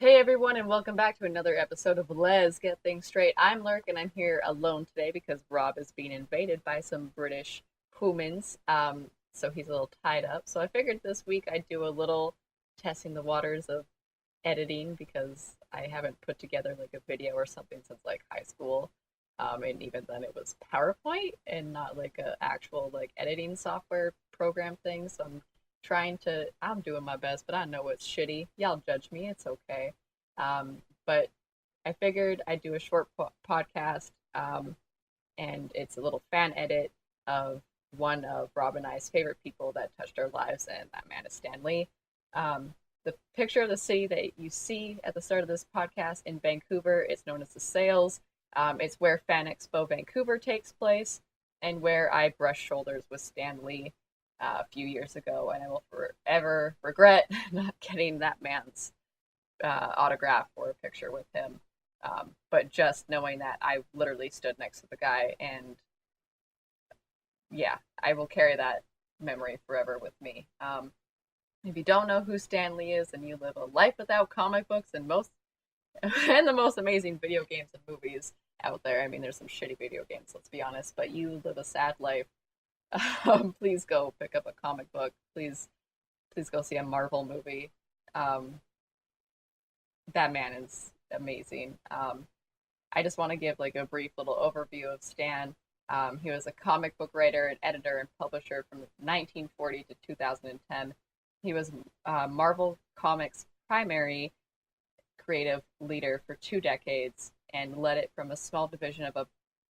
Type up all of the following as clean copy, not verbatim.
Hey everyone, and welcome back to another episode of Les Get Things Straight. I'm Lurk, and I'm here alone today because Rob is being invaded by some British humans. So he's a little tied up. So I figured this week I'd do a little testing the waters of editing because I haven't put together like a video or something since like high school. And even then it was PowerPoint and not like a actual like editing software program thing. So I'm doing my best, but I know it's shitty. Y'all judge me, it's okay. But I figured I'd do a short podcast, and it's a little fan edit of one of Rob and I's favorite people that touched our lives, and that man is Stan Lee. The picture of the city that you see at the start of this podcast in Vancouver is known as the Sales. It's where Fan Expo Vancouver takes place, and where I brushed shoulders with Stan Lee a few years ago, and I will forever regret not getting that man's autograph or a picture with him. But just knowing that I literally stood next to the guy, and yeah, I will carry that memory forever with me. If you don't know who Stan Lee is, and you live a life without comic books and most and the most amazing video games and movies out there. I mean, there's some shitty video games, let's be honest, but you live a sad life. Please go pick up a comic book. Please go see a Marvel movie. Um, that man is amazing. I just want to give like a brief little overview of Stan. He was a comic book writer and editor and publisher from 1940 to 2010. He was Marvel Comics' primary creative leader for 2 decades and led it from a small division of a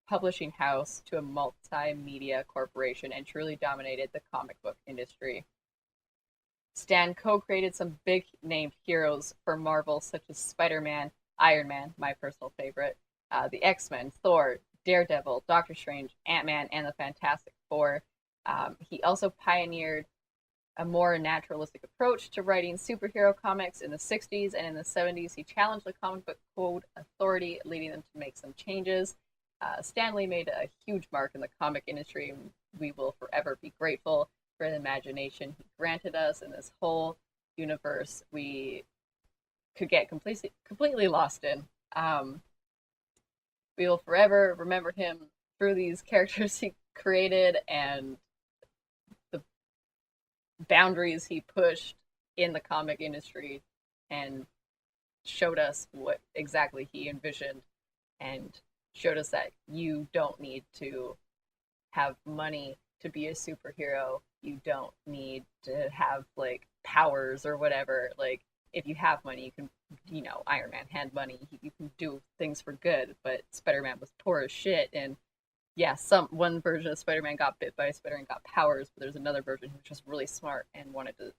publishing house to a multimedia corporation and truly dominated the comic book industry. Stan co-created some big named heroes for Marvel, such as Spider-Man, Iron Man, my personal favorite, the X-Men, Thor, Daredevil, Doctor Strange, Ant-Man, and the Fantastic Four. He also pioneered a more naturalistic approach to writing superhero comics in the 60s, and in the 70s he challenged the comic book code authority, leading them to make some changes. Stan Lee made a huge mark in the comic industry, and we will forever be grateful for the imagination he granted us in this whole universe we could get completely lost in. We will forever remember him through these characters he created and the boundaries he pushed in the comic industry and showed us what exactly he envisioned, and showed us that you don't need to have money to be a superhero. You don't need to have like powers or whatever. Like if you have money, you can, Iron Man had money. You can do things for good. But Spider-Man was poor as shit, and yeah, some one version of Spider-Man got bit by a spider and got powers, but there's another version who was just really smart and wanted to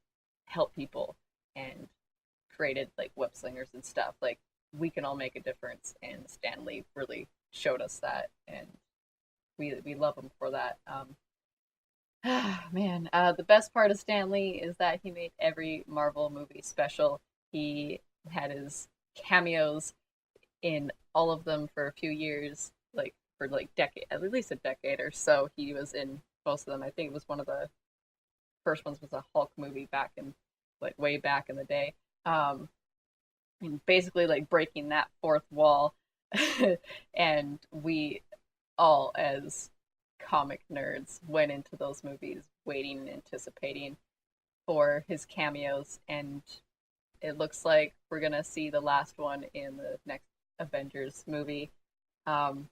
help people and created like web slingers and stuff. Like we can all make a difference, and Stan Lee really showed us that, and we love him for that. Man, the best part of Stan Lee is that he made every Marvel movie special. He had his cameos in all of them for a few years, like for like decade, at least a decade or so. He was in most of them. I think it was one of the first ones was a Hulk movie back in like way back in the day. Um, and basically like breaking that fourth wall, and we all as comic nerds went into those movies waiting and anticipating for his cameos, and it looks like we're gonna see the last one in the next Avengers movie. Um,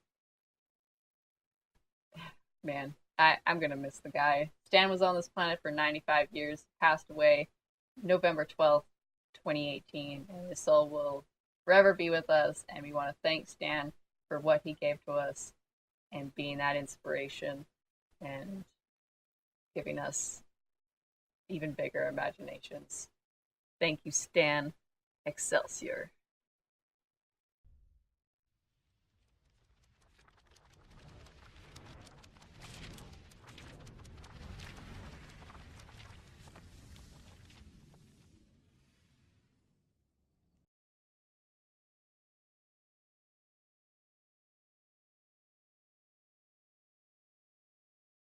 Man, I'm gonna miss the guy. Stan was on this planet for 95 years, passed away November 12th, 2018, and his soul will forever be with us. And we want to thank Stan for what he gave to us and being that inspiration and giving us even bigger imaginations. Thank you, Stan. Excelsior.